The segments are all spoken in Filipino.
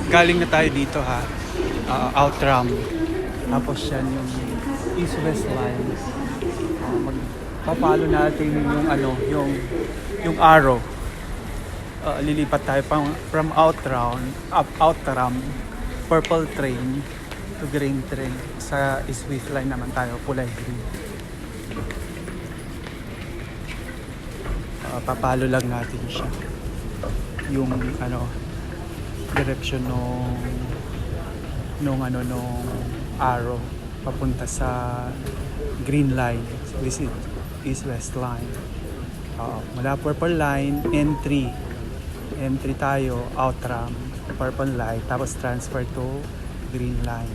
galing na tayo dito ha. Outram. Tapos yan yung East-West lines. Magpapalo natin yung ano, yung arrow. Lilipat tayo from Outram, purple train to green train. Sa East-West line naman tayo, kulay green. Papalo lang natin siya. Yung ano, direction nung arrow papunta sa green line. This is East-West line. Mula purple line, N3 tayo, Outram, purple line, tapos transfer to green line.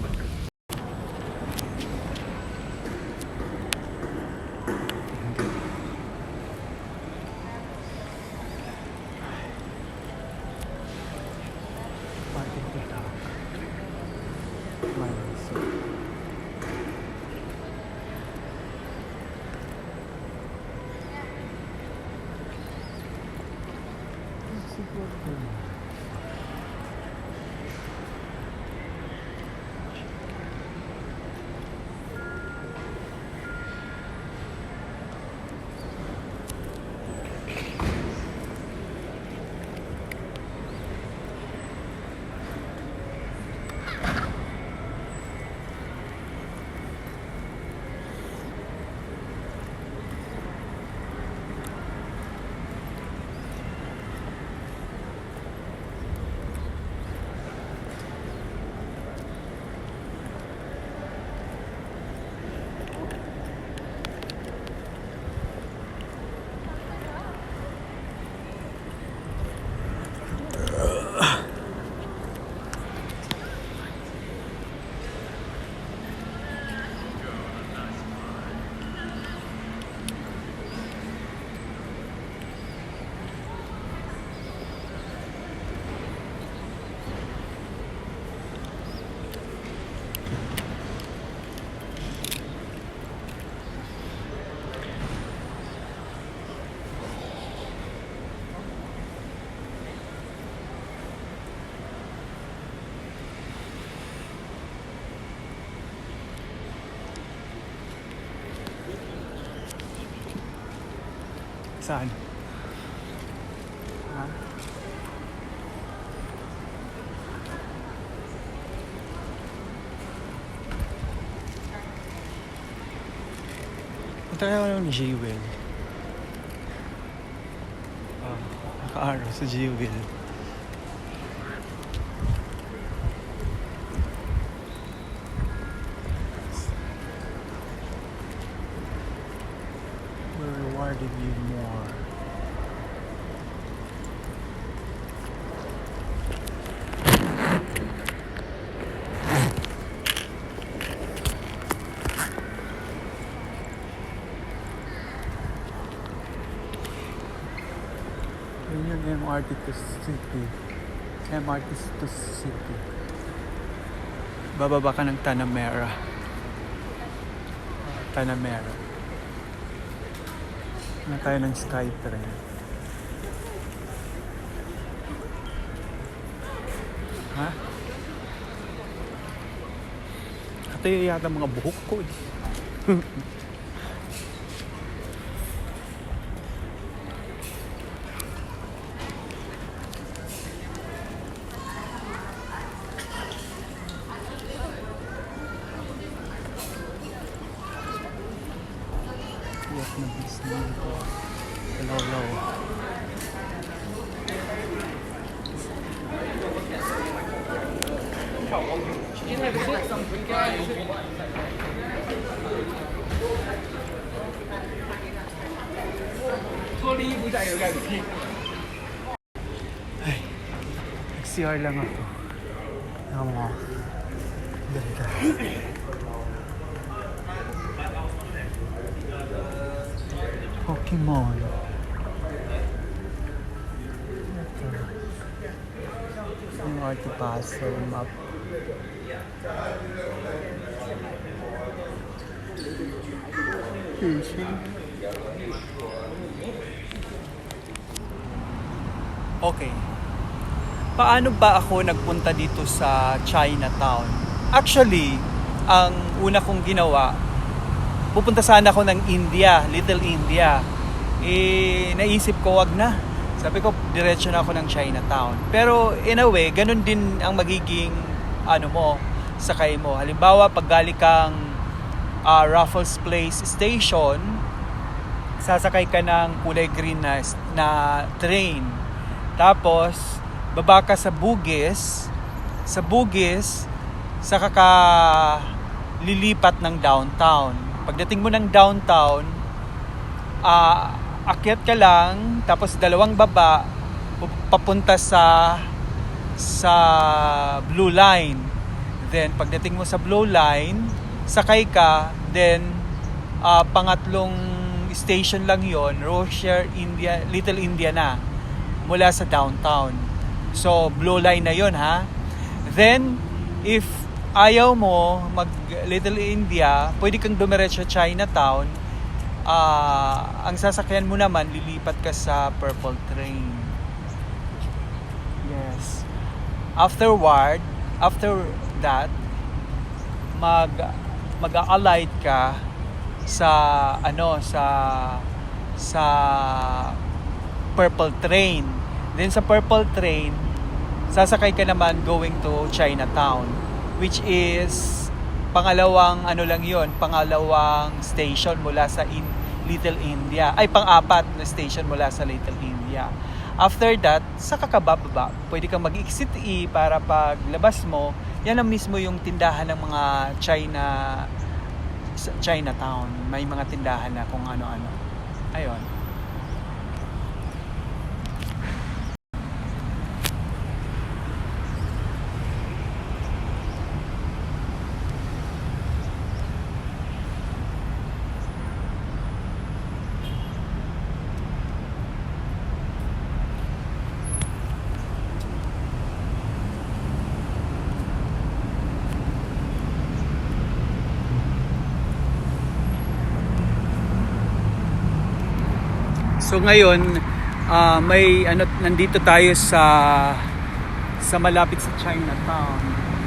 Saan? Ha? Punta tayo ng Jewel. Naka-araw sa Jewel. We're rewarding you more. Yun yung MRT to City. MRT to City. Bababa ka ng Tanamera. Tanamera. Na tayo ng Skytrain. Ha? Ito yung yata mga buhok ko eh. Na business ko. Hello. Ay, nag-CR lang ako. Ako. Ganda. Pokemon. Ito. Yung Artipacer map. Okay. Paano ba ako nagpunta dito sa Chinatown? Actually, ang una kong ginawa, pupunta sana ako ng India, Little India. Naisip ko, wag na. Sabi ko, diretso na ako ng Chinatown. Pero in a way, ganun din ang magiging sakay mo. Halimbawa, pag galing kang Raffles Place Station, sasakay ka ng kulay green na train. Tapos, baba ka sa Bugis. Sa Bugis, saka ka lilipat ng downtown. Pagdating mo ng downtown, akyat ka lang, tapos dalawang baba, papunta sa Blue Line. Then, pagdating mo sa Blue Line, sakay ka, then, pangatlong station lang yon, Rocher, India, Little India na, mula sa downtown. So, Blue Line na yon ha. Then, if ayaw mo mag Little India, pwede kang dumiretso sa Chinatown. Ang sasakyan mo naman, lilipat ka sa Purple Train. Yes. After that, mag-alight ka sa Purple Train. Then sa Purple Train, sasakay ka naman going to Chinatown, which is pangalawang station mula sa Little India. Ay, pang-apat na station mula sa Little India. After that, saka ka bababa. Pwede kang mag-exit E para paglabas mo, yan ang mismo yung tindahan ng mga Chinatown. May mga tindahan na kung ano-ano. Ayun. So ngayon, nandito tayo sa malapit sa Chinatown.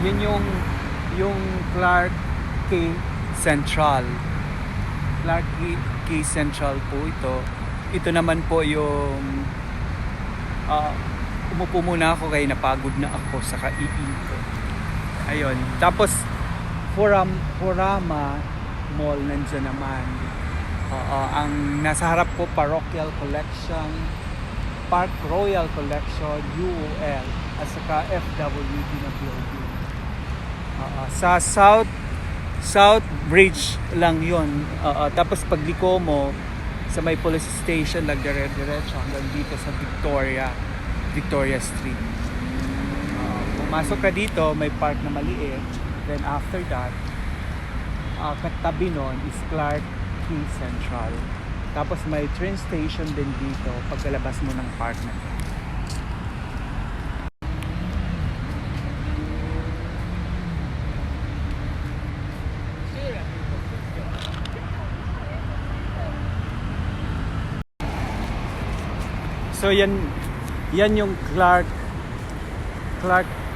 Yun yung Clark Quay Central. Clark Quay Central po ito. Ito naman po yung umupo muna ako kaya napagod na ako sa kaiikot. Ayun. Tapos Forama Mall nandiyan naman. Ang nasa harap ko, Parochial Collection, Park Royal Collection, UOL, at saka FWD na building. Sa South Bridge lang yun. Tapos pagliko mo, sa may police station, dire-diretso hanggang dito sa Victoria Street. Pumasok ka dito, may park na maliit. Then after that, katabi nun is Clark Quay Central. Tapos may train station din dito pagkalabas mo ng park na ito. So yan yung Clark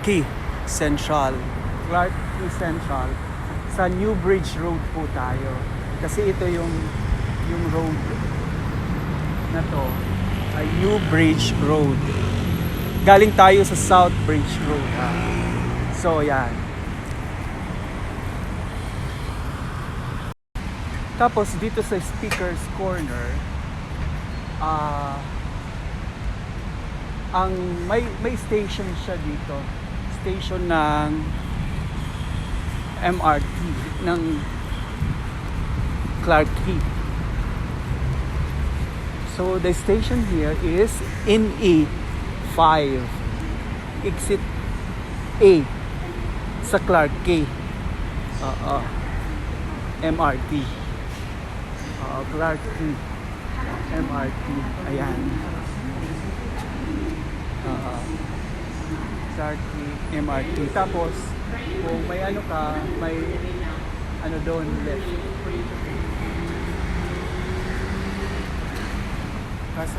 Quay Central. Clark Quay Central. Sa New Bridge Road po tayo. Kasi ito yung road na to ay New Bridge Road. Galing tayo sa South Bridge Road. So yan. Tapos dito sa Speaker's Corner, ang may station siya dito. Station ng MRT ng Clark Quay. So the station here is NE5, exit A sa Clark Quay. MRT. Clark Quay MRT. Ayan. Clark Quay MRT. Tapos kung may may doon left. Kaso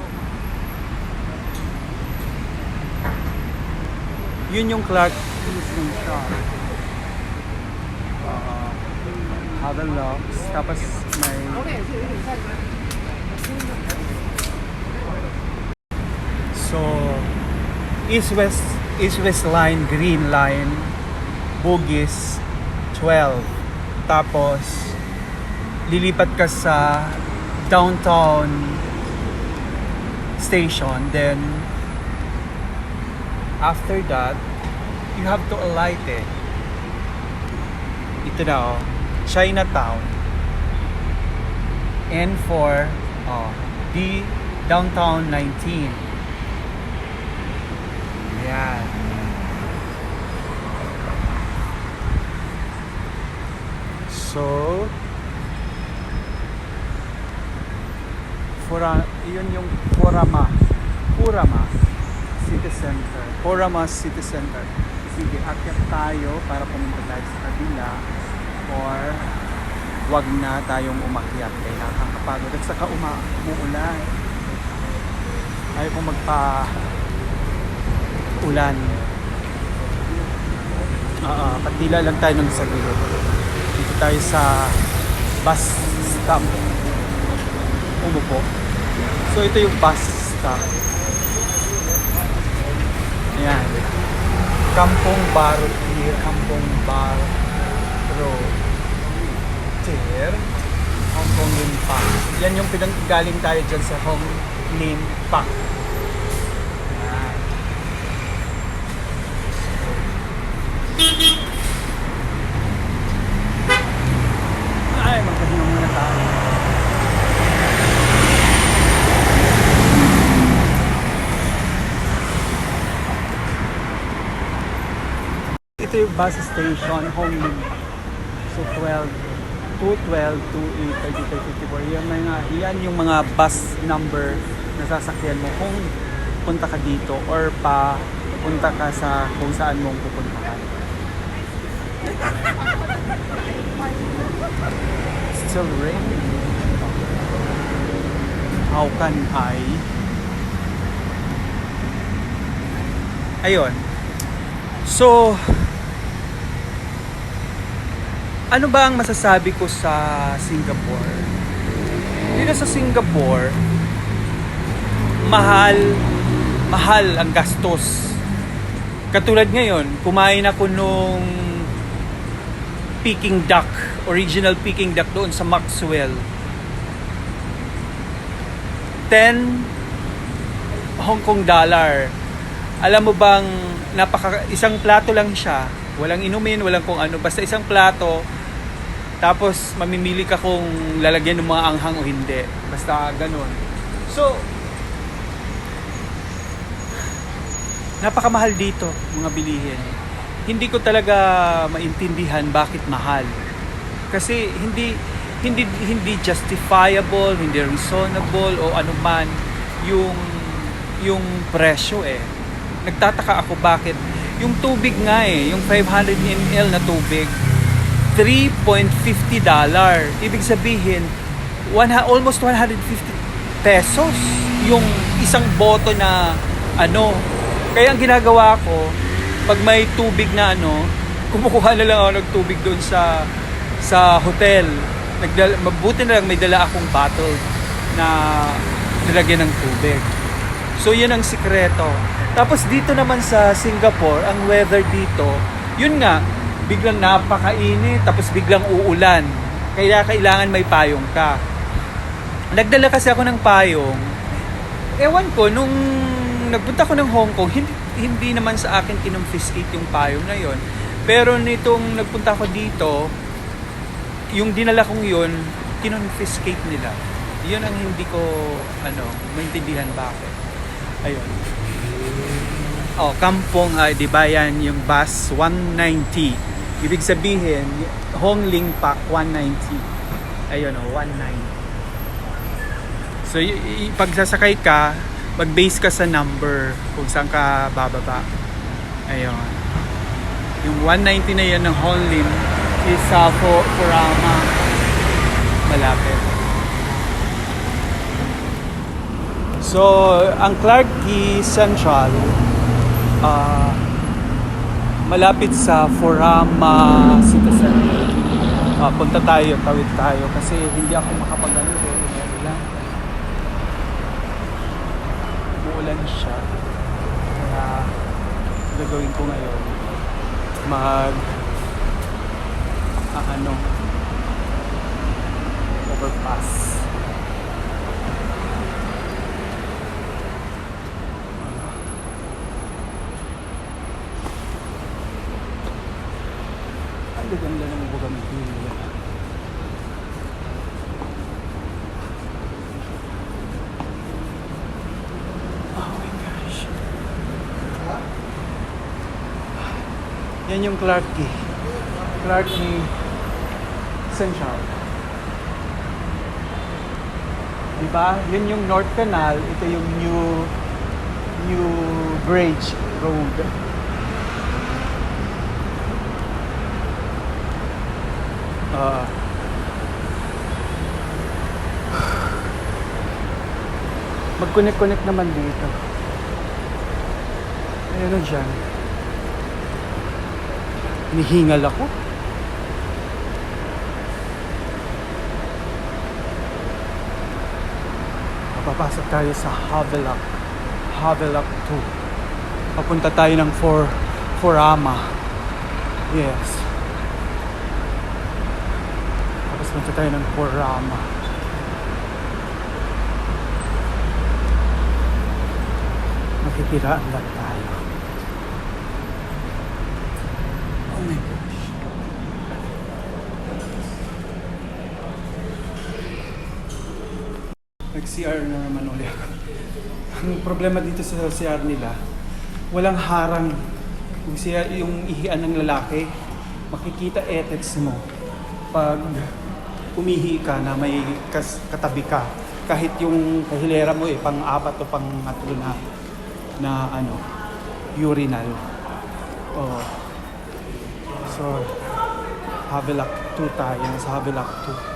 Yun yung Clark Keys ng siya. Havelock. Tapos may so East-West line, Green line, Bugis 12. Tapos lilipat ka sa downtown station, then after that you have to alight ito na Chinatown, N4, D downtown 19. Ayan. So yun yung Kurama City Center. Kurama City Center. Sige, akyat tayo para pumunta tayo sa kabila, or wag na tayong umakyat kaya nakakapagod at saka umuulan. Ayaw kong ulan. Patila lang tayo ng saglit. Dito tayo sa bus stop. Umupo. So ito yung bus stop. Ayan. Kampong Baro here, Kampong Baro there, Hong Lim Park. Yan yung pinanggaling tayo dyan sa Hong Lim Park. Ay, magpahinga muna tayo. Ito yung bus station, Hong Lim. So 212, 28, 33, 54. Yan yung mga bus number na sasakyan mo kung punta ka dito or punta ka sa kung saan mong pupuntahan. Still raining. How can I? Ayun. So, ano ba ang masasabi ko sa Singapore? Dito sa Singapore, mahal ang gastos. Katulad ngayon, kumain ako nung Peking duck, original Peking duck doon sa Maxwell. 10 Hong Kong dollar. Alam mo bang isang plato lang siya. Walang inumin, walang kung ano, basta isang plato. Tapos mamimili ka kung lalagyan ng mga anghang o hindi. Basta ganun. So, napakamahal dito mga bilihin. Hindi ko talaga maintindihan bakit mahal. Kasi hindi justifiable, hindi reasonable o anuman yung presyo Nagtataka ako bakit yung tubig nga yung 500 ml na tubig, $3.50. Ibig sabihin, almost 150 pesos yung isang boto na Kaya ang ginagawa ko, pag may tubig na kumukuha na lang ako ng tubig doon sa hotel. Mabuti na lang may dala akong bottle na nilagyan ng tubig. So yan ang sikreto. Tapos dito naman sa Singapore, ang weather dito, yun nga, biglang napakainit, tapos biglang uulan. Kaya kailangan may payong ka. Nagdala kasi ako ng payong. Ewan ko, nung nagpunta ko ng Hong Kong, hindi naman sa akin kinonfiscate yung payong na yon. Pero nitong nagpunta ko dito, yung dinala kong yun, kinonfiscate nila. Yun ang hindi ko, maintindihan bakit. Ayun. Kampong, di ba yan yung bus 190. Ibig sabihin, Hong Lim Park 190. Ayun, 190. So, pag sasakay ka, mag-base ka sa number kung saan ka bababa. Ayun. Yung 190 na yan ng Hong Lim is sa Kurama. Malapit. So, ang Clarke Quay Central, malapit sa Forama City Center. Punta tayo, tawid tayo kasi hindi ako makapag-ano doon. Umuulan siya. Kaya gagawin ko ngayon overpass. Ang ganda ng bougainvillea. Oh my gosh. Yan yung Clarke Central. Diba? Yun yung North Canal, ito yung New Bridge Road. Mag-connect naman dito. Ayun na dyan. Hinihingal ako. Papasok tayo sa Havelock 2. Papunta tayo ng Forama. Yes. Tapos punta tayo ng Forama. Makikiraan lang tayo. Oh my gosh. Nag-CR na naman ulit ako. Ang problema dito sa CR nila, walang harang. Yung ihian ng lalaki, makikita etets mo pag umihi ka na may katabi ka. Kahit yung kahilera mo pang-apat o pang-atlo na urinal. Oh. So, Havelock 2 tayo. Sa Havelock 2.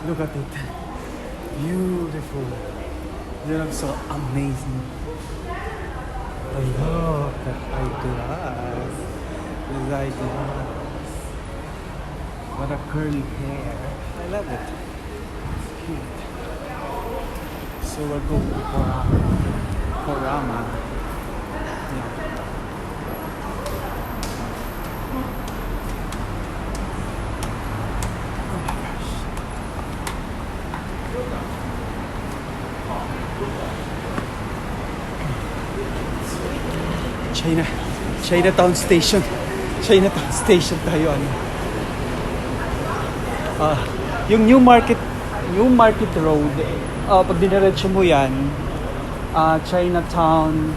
Look at it. Beautiful. They look so amazing. Look at eyeglass. This eyeglass. What a curly hair. I love it. It's cute. So we're going to Forama. Yeah. Chinatown Station tayo yung New Market Road, pag diniretso mo yan, Chinatown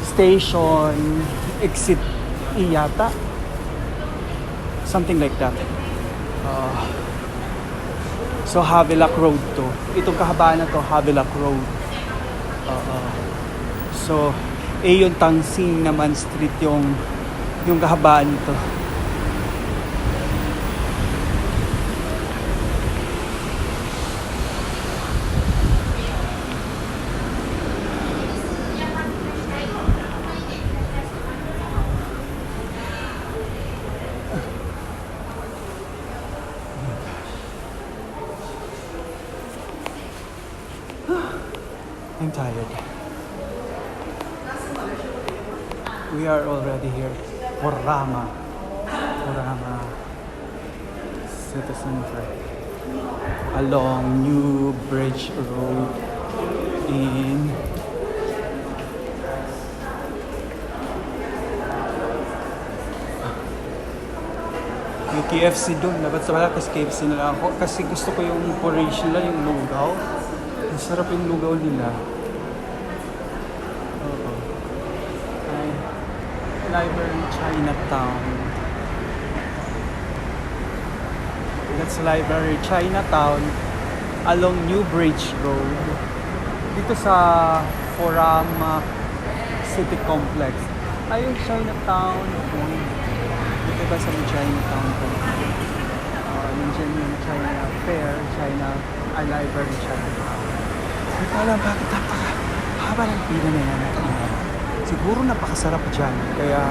Station exit yata, something like that. So Havelock Road to, itong kahabaan na to, Havelock Road. So yung Tangsing naman street yung kahabaan nito. I'm tired. We are already here. Forama City Center. Along New Bridge Road in may KFC doon. Dapat sa malakas KFC na lang ako. Kasi gusto ko yung operation lang, yung lugaw. Masarap yung lugaw nila. Library Chinatown. That's library. Chinatown along New Bridge Road. Dito sa Forum City Complex. Ayun, Chinatown. Dito ba sa Chinatown? Nandiyan yung China Fair, Library Chinatown. Hindi ko alam bakit napaka-haba ng pila na yan. Siguro napakasarap dyan. Kaya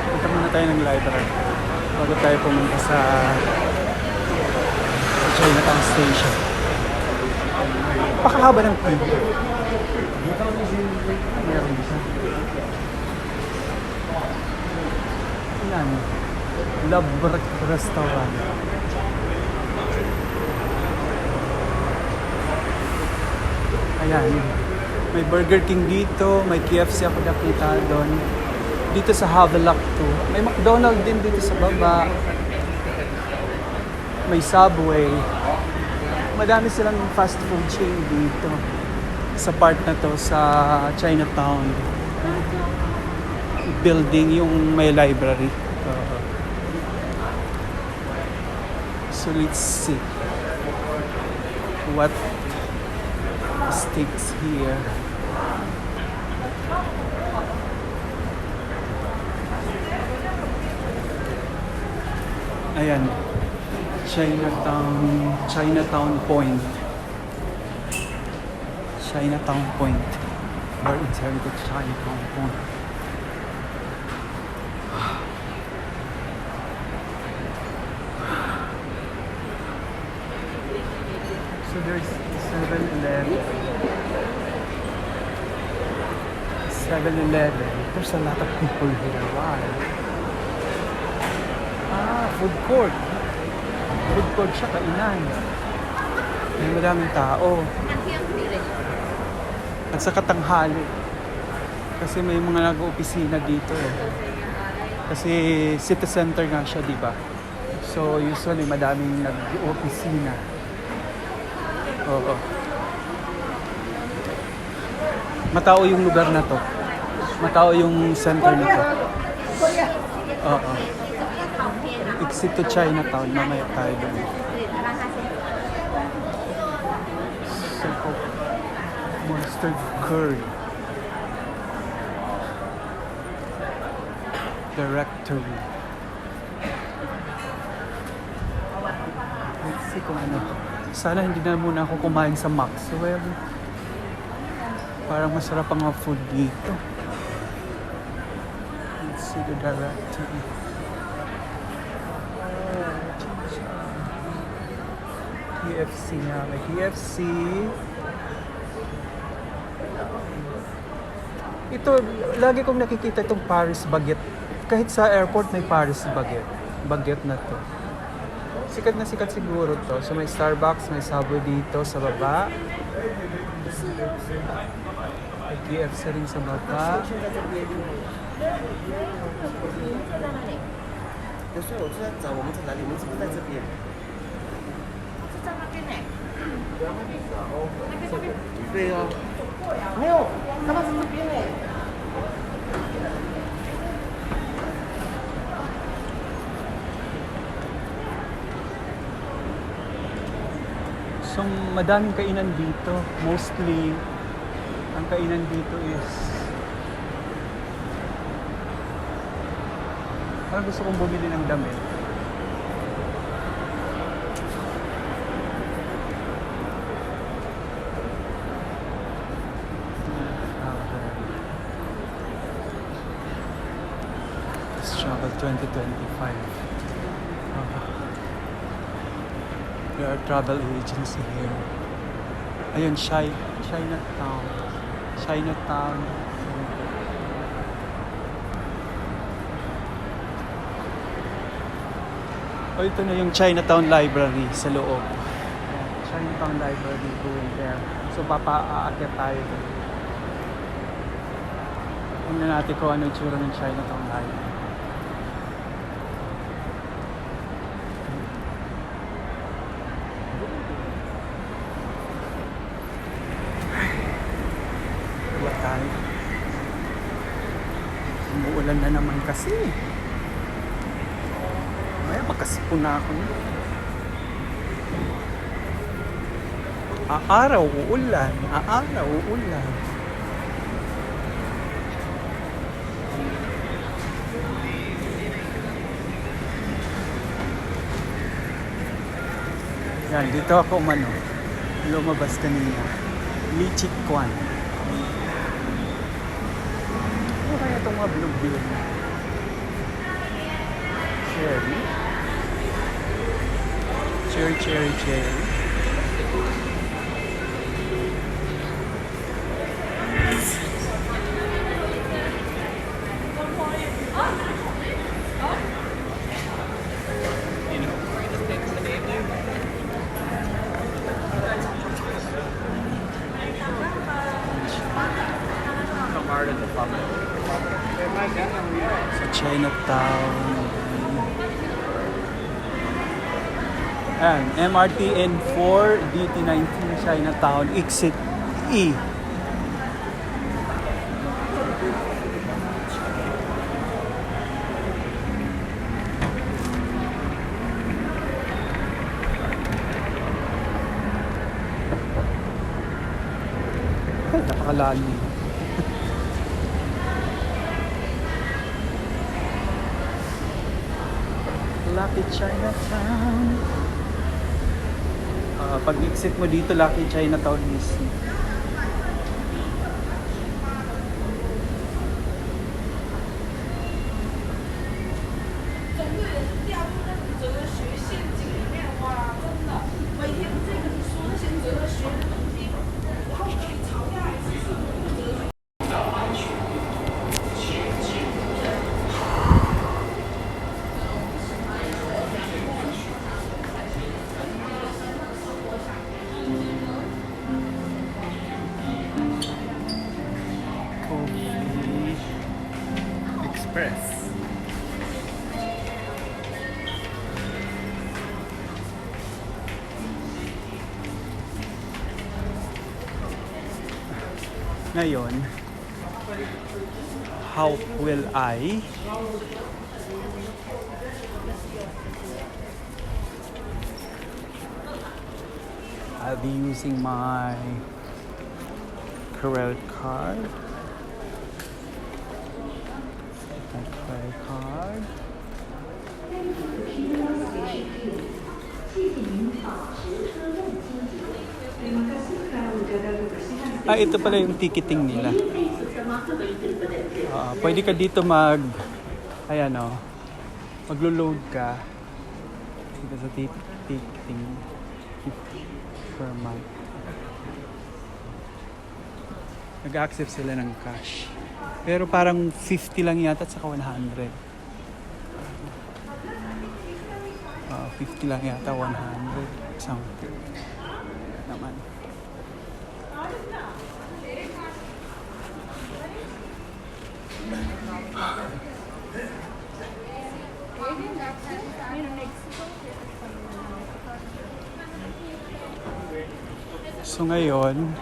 punta muna tayo ng library bago tayo pumunta sa Chinatown Station. Napakahaba ng pila. Meron isa. Yan. Love Restaurant. Ayan. May Burger King dito. May KFC ako nakita doon. Dito sa Havelock 2. May McDonald's din dito sa baba. May Subway. Madami silang fast food chain dito. Sa part na to sa Chinatown. Building yung may library. So let's see what sticks here. Ayan, Chinatown Point. Chinatown Point. We're inside the Chinatown Point. So there's 7-Eleven. 7-Eleven. There's a lot of people here. Wow. Food court. Food court siya, kainan. May maraming tao. At sa katanghali. Kasi may mga nag-opisina dito eh. Kasi city center nga siya, di ba? So usually madaming nag-opisina. Oo. Matao yung lugar na to. Matao yung center na to. Oo. Exit to Chinatown. Mamaya tayo doon. So, Monster Curry. Directory. Let's see kung ano. Sana hindi na muna ako kumain sa Maxwell. Parang masarap ang mga food dito. Let's see the directory. KFC nga. May KFC. Ito, lagi kong nakikita itong Paris Baguette. Kahit sa airport may Paris Baguette. Baguette na to. Sikat na sikat siguro to. So may Starbucks, may Subway dito sa baba. May KFC rin sa baba. So, madaming kainan dito. Mostly, ang kainan dito is parang gusto kong bumili ng damit. Let's travel 2025. There are travel agency here. Ayun, Chinatown. Chinatown. O, ito na yung Chinatown Library sa loob. Chinatown Library going there. So, aakyat tayo. Tingnan natin kung ano yung tsura ng Chinatown Library. Uulan na naman kasi. Maya magkasipon na ako. Aaraw, uulan. Aaraw, uulan. Yan, dito ako lumabas kanina. Lichik Kwan. Ano kaya itong mga bilog-bilog? Cherry? Cherry. Sa Chinatown. Ayan, MRT N4, DT19 Chinatown, Exit E. Ay, napakalalim. Lucky Chinatown. Pag exit mo dito, Lucky Chinatown mismo. Express. Ngayon, how will I'll be using my credit card. Ito pala yung ticketing nila. Pwede ka dito maglo-load ka dito sa ticketing 50 per month. Nag-accept sila ng cash. Pero parang 50 lang yata at saka 100. 50 lang yata, 100 something naman. So ngayon,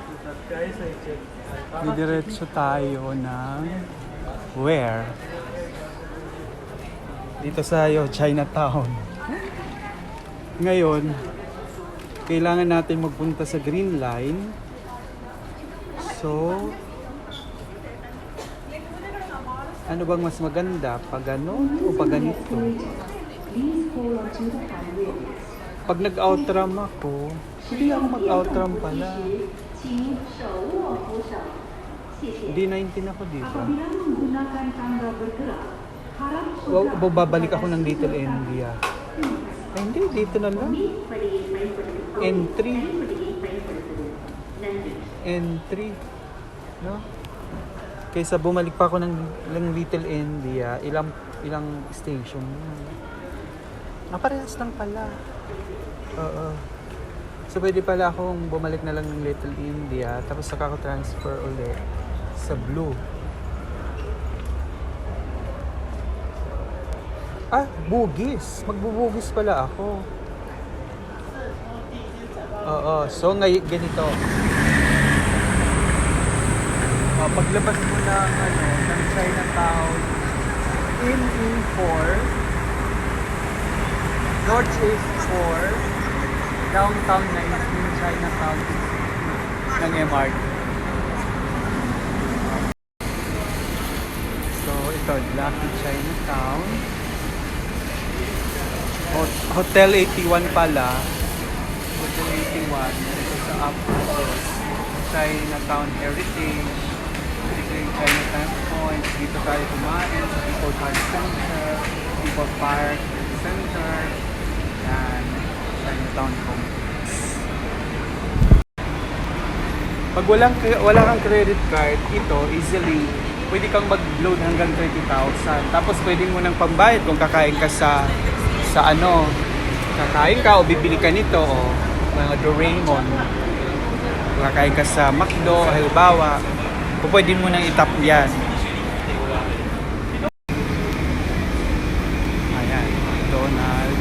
didiretso tayo ng where? Dito sa Chinatown. Ngayon, kailangan natin magpunta sa Green Line. So, ano bang mas maganda? Pag ganon o pag ganito? Pag nag-outram ako, hindi ako mag-outram pala. D19 ako dito. Babalik ako ng Little India. Ay, hindi, dito na lang. N3. No? Kaysa bumalik pa ako ng Little India, ilang station na. Parehas lang pala. Oo. So, pwede pala akong bumalik na lang ng Little India, tapos saka ako transfer ulit sa Blue. Bugis. Magbubugis pala ako. Oo. So, ngayon, ganito. Paglabas mo ng Chinatown, 4. North is 4. Downtown na is yung Chinatown ng MRT. So, ito, Lucky Chinatown. Hotel 81 pala. Hotel 81. Ito sa Apple. Chinatown Heritage. Ito yung Chinatown Point. Dito tayo kumain sa People Park Center. People Park Center. Yan. Chinatown Complex. Pag wala kang credit card, ito easily pwede kang mag-load hanggang 30,000. Tapos pwede mo nang pambayad kung kakain ka sa ano, kakain ka o bibili ka nito o mga Doraemon. Kung kakain ka sa McDo, halimbawa, pwede mo nang itap yan. Ayan, Donald.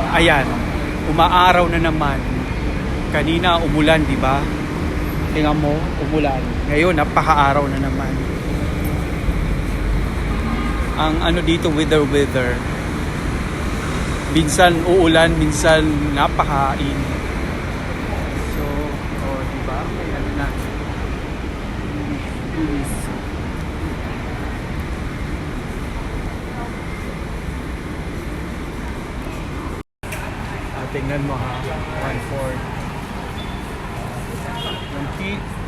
Ayan, umaaraw na naman. Kanina umulan, di ba? Tingnan mo, umulan. Ngayon, napaka-araw na naman. Ang ano dito, weather. Minsan uulan, minsan napaka-init. So, di ba? May ano na. Bilis. Tingnan mo ha, 1/4.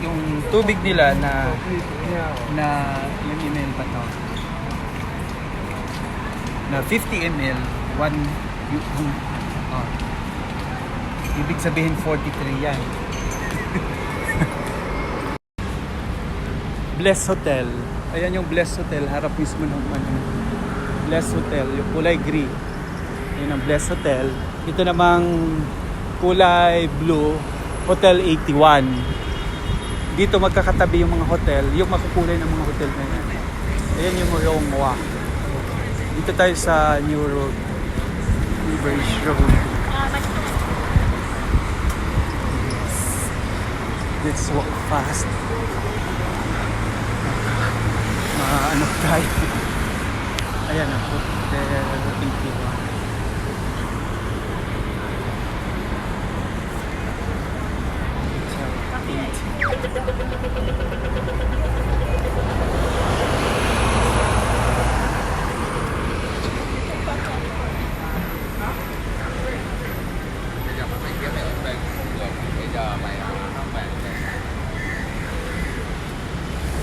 Yung tubig nila na yung ml pa to. Na 50 ml, ibig sabihin 43 yan. Bless Hotel. Ayan yung Bless Hotel, harap mismo ng Bless Hotel, yung kulay green. Yun ang Bless Hotel. Ito namang kulay blue, Hotel 81. Dito magkakatabi yung mga hotel, yung makukulay ng mga hotel na yan. Ayan yung Rongwa. Dito tayo sa New Road. New Bridge Road. Let's walk fast. Ano tayo? Ayan ang Hotel 81.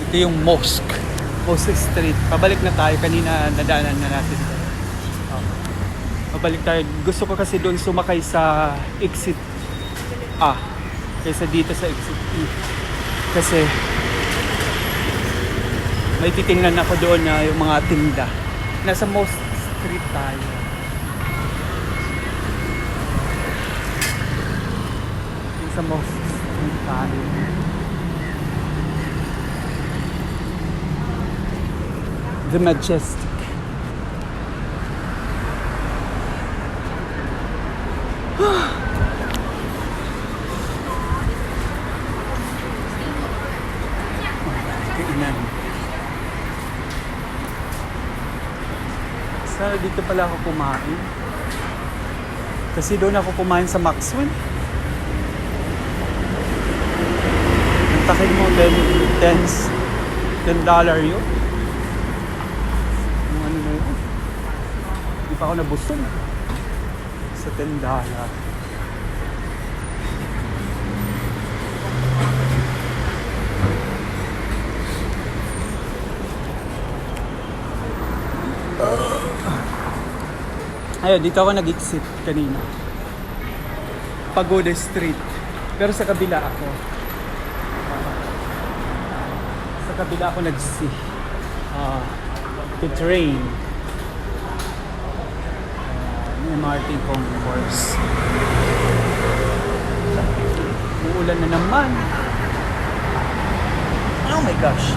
Ito yung mosque Street. Pabalik na tayo, kanina nadaanan na natin. Pabalik tayo. Gusto ko kasi doon sumakay sa exit A kaysa dito sa exit E. Kasi may titingnan ako doon na yung mga tinda. Nasa Mosque Street tayo. Sa Mosque Street tayo. The Majestic. Sana dito pala ako kumain. Kasi doon ako kumain sa Maxwell. Ang takin mo, $10 yun. Yung ano na yun. Hindi pa ako nabusog. Sa $10. Ayun, dito ako nag-exit kanina. Pagoda Street. Pero sa kabila ako. Sa kabila ako nag-see. The train. MRT Concourse. Uulan na naman. Oh my gosh.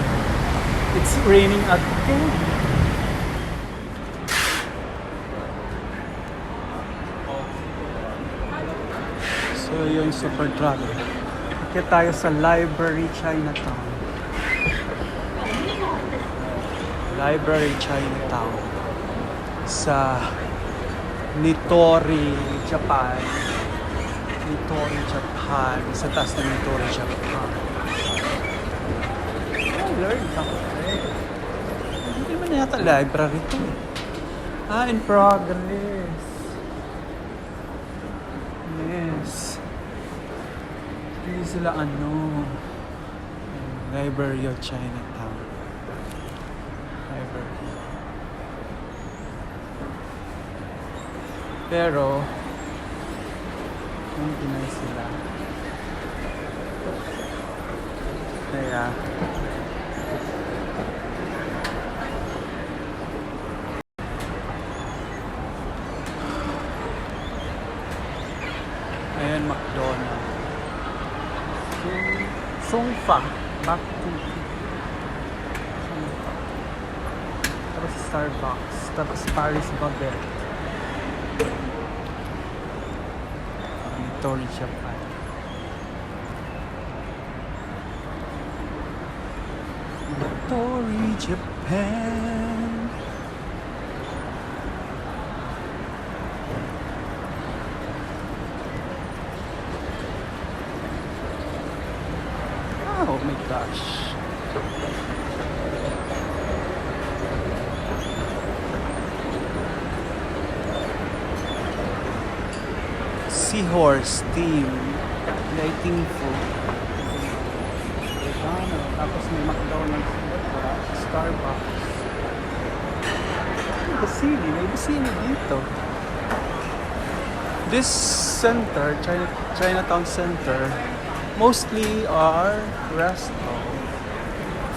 It's raining again. So, yung super travel. Kaya tayo sa Library Chinatown. Library Chinatown. Sa Nitori, Japan. Nitori, Japan. Sa taas ng Nitori, Japan. Oh, learn something. Hindi man yata library to eh. In progress. Yes. Hindi sila Library of Chinatown. Library. Pero, hindi na sila. Kaya, ayan, McDonald's. Songfa. Back to Songfa. Tapos Starbucks. Tapos Paris Baguette. Nitori, Japan. Nitori, Japan. Oh my gosh. Seahorse team. Lighting food. Tapos may McDonald's. Starbucks. May Basili dito. This center, Chinatown Center, mostly are restaurants,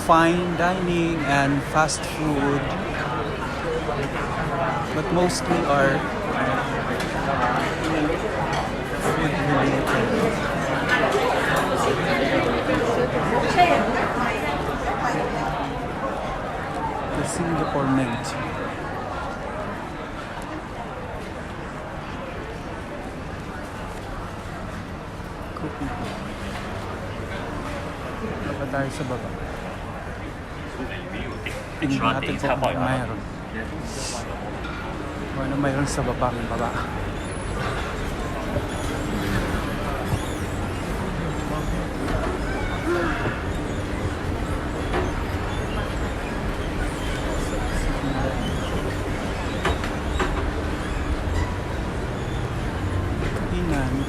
fine dining and fast food, but mostly are food related. The Singapore Mint. Dapat tayo sa baba. Tingnan natin kung mayroon. Kung ano mayroon sa baba.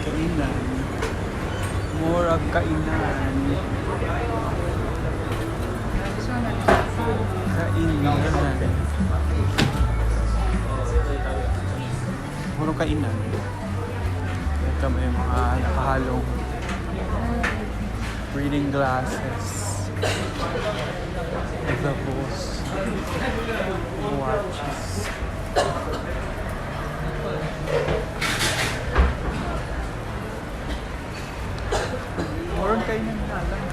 Kainan. More of kainan. Puro kainan. Ito may mga nakahalong reading glasses. Tapos watches. Puro kainan na lang.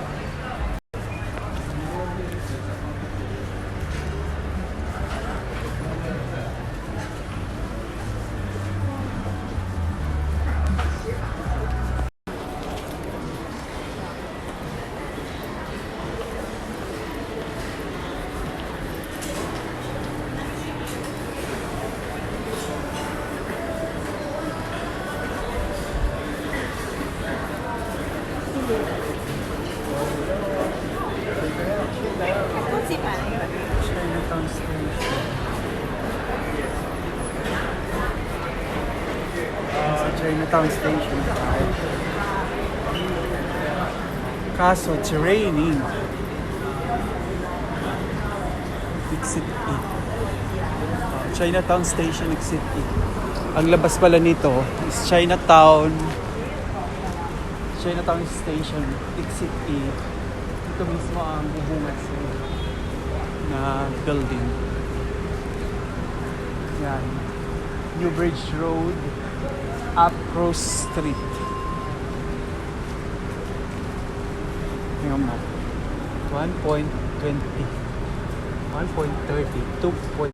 Chinatown Station. Sa Chinatown Station. Kaso, it's raining. Exit E. Chinatown Station, Exit E. Ang labas pala nito is Chinatown Station, Exit E. Ito mismo ang bubungas na building. Yan. New Bridge Road, Uprose Street. Tingnan mo. 1.20. 1.30. 2.